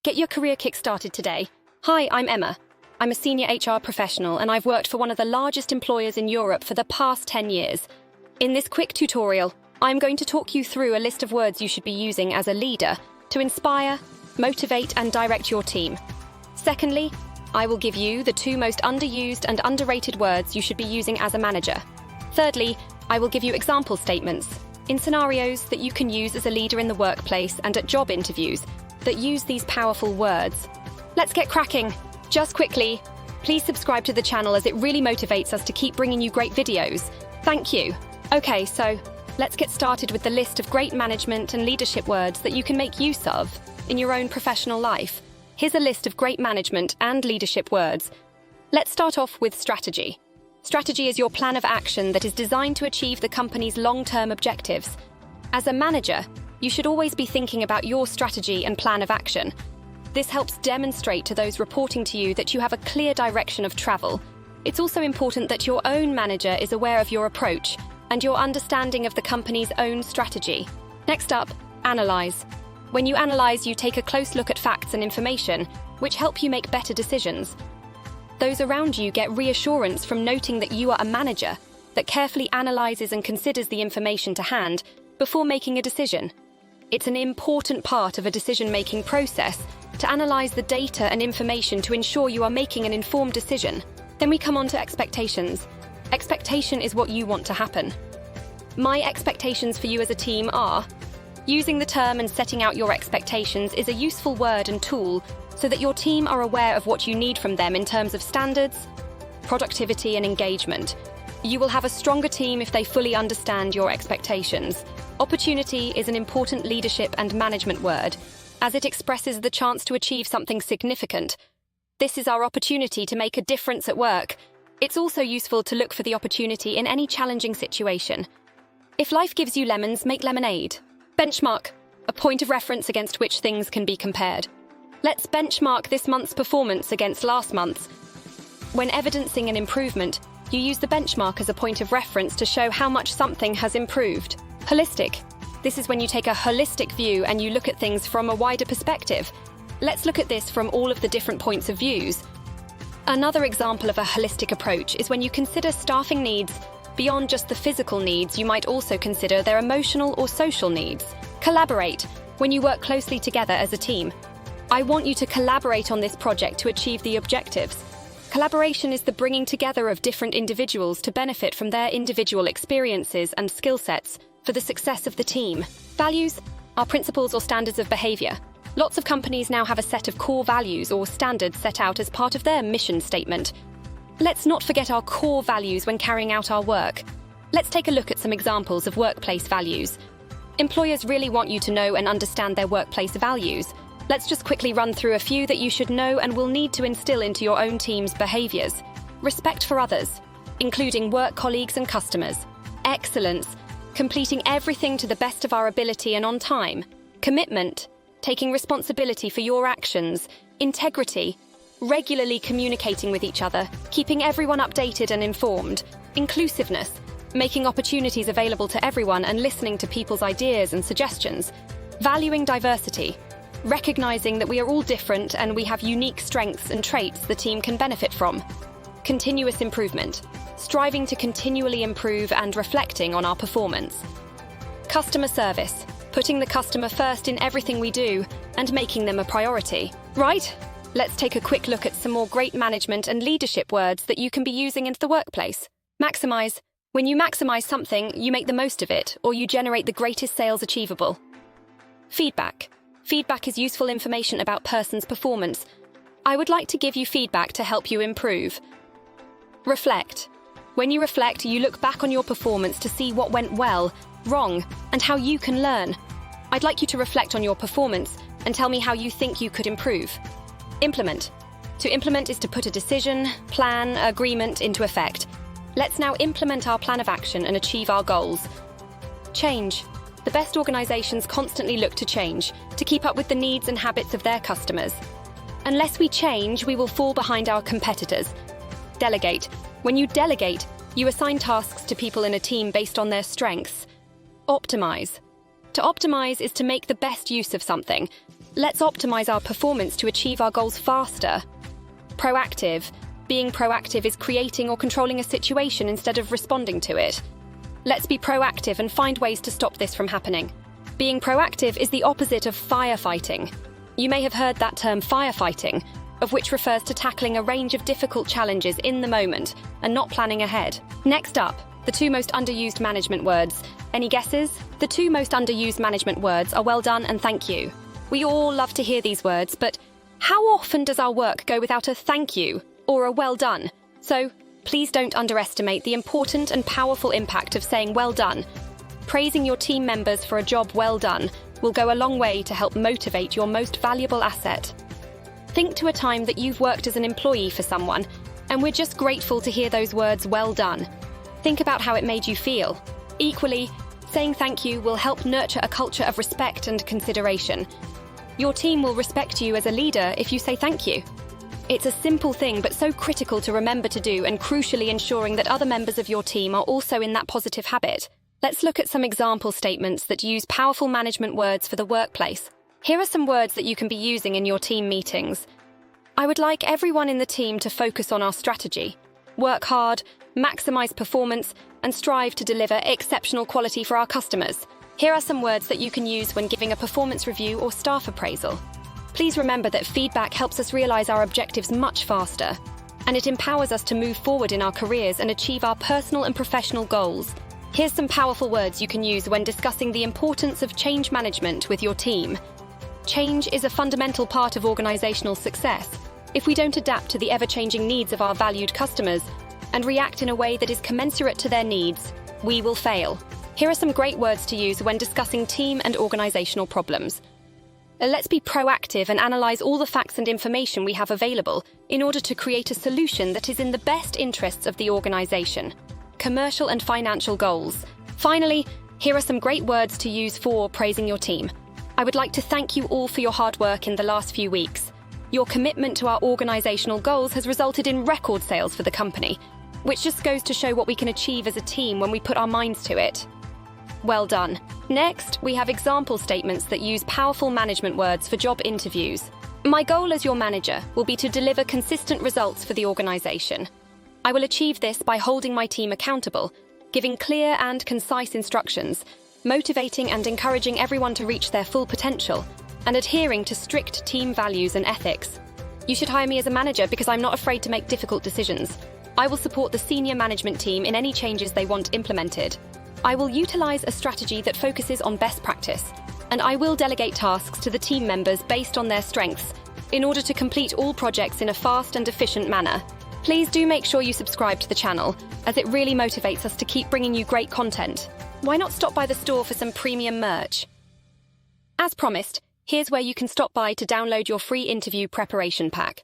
Get your career kick-started today. Hi, I'm Emma. I'm a senior HR professional and I've worked for one of the largest employers in Europe for the past 10 years. In this quick tutorial, I'm going to talk you through a list of words you should be using as a leader to inspire, motivate and direct your team. Secondly, I will give you the 2 most underused and underrated words you should be using as a manager. Thirdly, I will give you example statements in scenarios that you can use as a leader in the workplace and at job interviews that use these powerful words. Let's get cracking. Just quickly, please subscribe to the channel as it really motivates us to keep bringing you great videos. Thank you. Okay, so let's get started with the list of great management and leadership words that you can make use of in your own professional life. Here's a list of great management and leadership words. Let's start off with strategy. Strategy is your plan of action that is designed to achieve the company's long-term objectives. As a manager, you should always be thinking about your strategy and plan of action. This helps demonstrate to those reporting to you that you have a clear direction of travel. It's also important that your own manager is aware of your approach and your understanding of the company's own strategy. Next up, analyze. When you analyze, you take a close look at facts and information, which help you make better decisions. Those around you get reassurance from noting that you are a manager that carefully analyzes and considers the information to hand before making a decision. It's an important part of a decision-making process to analyze the data and information to ensure you are making an informed decision. Then we come on to expectations. Expectation is what you want to happen. My expectations for you as a team are: using the term and setting out your expectations is a useful word and tool so that your team are aware of what you need from them in terms of standards, productivity and engagement. You will have a stronger team if they fully understand your expectations. Opportunity is an important leadership and management word, as it expresses the chance to achieve something significant. This is our opportunity to make a difference at work. It's also useful to look for the opportunity in any challenging situation. If life gives you lemons, make lemonade. Benchmark, a point of reference against which things can be compared. Let's benchmark this month's performance against last month's. When evidencing an improvement, you use the benchmark as a point of reference to show how much something has improved. Holistic. This is when you take a holistic view and you look at things from a wider perspective. Let's look at this from all of the different points of views. Another example of a holistic approach is when you consider staffing needs beyond just the physical needs. You might also consider their emotional or social needs. Collaborate. When you work closely together as a team. I want you to collaborate on this project to achieve the objectives. Collaboration is the bringing together of different individuals to benefit from their individual experiences and skill sets for the success of the team. Values are principles or standards of behavior. Lots of companies now have a set of core values or standards set out as part of their mission statement. Let's not forget our core values when carrying out our work. Let's take a look at some examples of workplace values. Employers really want you to know and understand their workplace values. Let's just quickly run through a few that you should know and will need to instill into your own team's behaviors. Respect for others, including work colleagues and customers. Excellence, completing everything to the best of our ability and on time. Commitment, taking responsibility for your actions. Integrity, regularly communicating with each other, keeping everyone updated and informed. Inclusiveness, making opportunities available to everyone and listening to people's ideas and suggestions. Valuing diversity, recognizing that we are all different and we have unique strengths and traits the team can benefit from. Continuous improvement, striving to continually improve and reflecting on our performance. Customer service, putting the customer first in everything we do and making them a priority. Right? Let's take a quick look at some more great management and leadership words that you can be using in the workplace. Maximize. When you maximize something, you make the most of it or you generate the greatest sales achievable. Feedback. Feedback is useful information about a person's performance. I would like to give you feedback to help you improve. Reflect. When you reflect, you look back on your performance to see what went well, wrong, and how you can learn. I'd like you to reflect on your performance and tell me how you think you could improve. Implement. To implement is to put a decision, plan, agreement into effect. Let's now implement our plan of action and achieve our goals. Change. The best organizations constantly look to change, to keep up with the needs and habits of their customers. Unless we change, we will fall behind our competitors. Delegate. When you delegate, you assign tasks to people in a team based on their strengths. Optimize. To optimize is to make the best use of something. Let's optimize our performance to achieve our goals faster. Proactive. Being proactive is creating or controlling a situation instead of responding to it. Let's be proactive and find ways to stop this from happening. Being proactive is the opposite of firefighting. You may have heard that term firefighting, of which refers to tackling a range of difficult challenges in the moment and not planning ahead. Next up, the two most underused management words. Any guesses? The two most underused management words are well done and thank you. We all love to hear these words, but how often does our work go without a thank you or a well done? So please don't underestimate the important and powerful impact of saying well done. Praising your team members for a job well done will go a long way to help motivate your most valuable asset. Think to a time that you've worked as an employee for someone, and we're just grateful to hear those words well done. Think about how it made you feel. Equally, saying thank you will help nurture a culture of respect and consideration. Your team will respect you as a leader if you say thank you. It's a simple thing, but so critical to remember to do, and crucially ensuring that other members of your team are also in that positive habit. Let's look at some example statements that use powerful management words for the workplace. Here are some words that you can be using in your team meetings. I would like everyone in the team to focus on our strategy, work hard, maximize performance, and strive to deliver exceptional quality for our customers. Here are some words that you can use when giving a performance review or staff appraisal. Please remember that feedback helps us realize our objectives much faster, and it empowers us to move forward in our careers and achieve our personal and professional goals. Here's some powerful words you can use when discussing the importance of change management with your team. Change is a fundamental part of organizational success. If we don't adapt to the ever-changing needs of our valued customers and react in a way that is commensurate to their needs, we will fail. Here are some great words to use when discussing team and organizational problems. Let's be proactive and analyze all the facts and information we have available in order to create a solution that is in the best interests of the organization. Commercial and financial goals. Finally, here are some great words to use for praising your team. I would like to thank you all for your hard work in the last few weeks. Your commitment to our organizational goals has resulted in record sales for the company, which just goes to show what we can achieve as a team when we put our minds to it. Well done. Next, we have example statements that use powerful management words for job interviews. My goal as your manager will be to deliver consistent results for the organization. I will achieve this by holding my team accountable, giving clear and concise instructions, motivating and encouraging everyone to reach their full potential, and adhering to strict team values and ethics. You should hire me as a manager because I'm not afraid to make difficult decisions. I will support the senior management team in any changes they want implemented. I will utilize a strategy that focuses on best practice, and I will delegate tasks to the team members based on their strengths in order to complete all projects in a fast and efficient manner. Please do make sure you subscribe to the channel, as it really motivates us to keep bringing you great content. Why not stop by the store for some premium merch? As promised, here's where you can stop by to download your free interview preparation pack.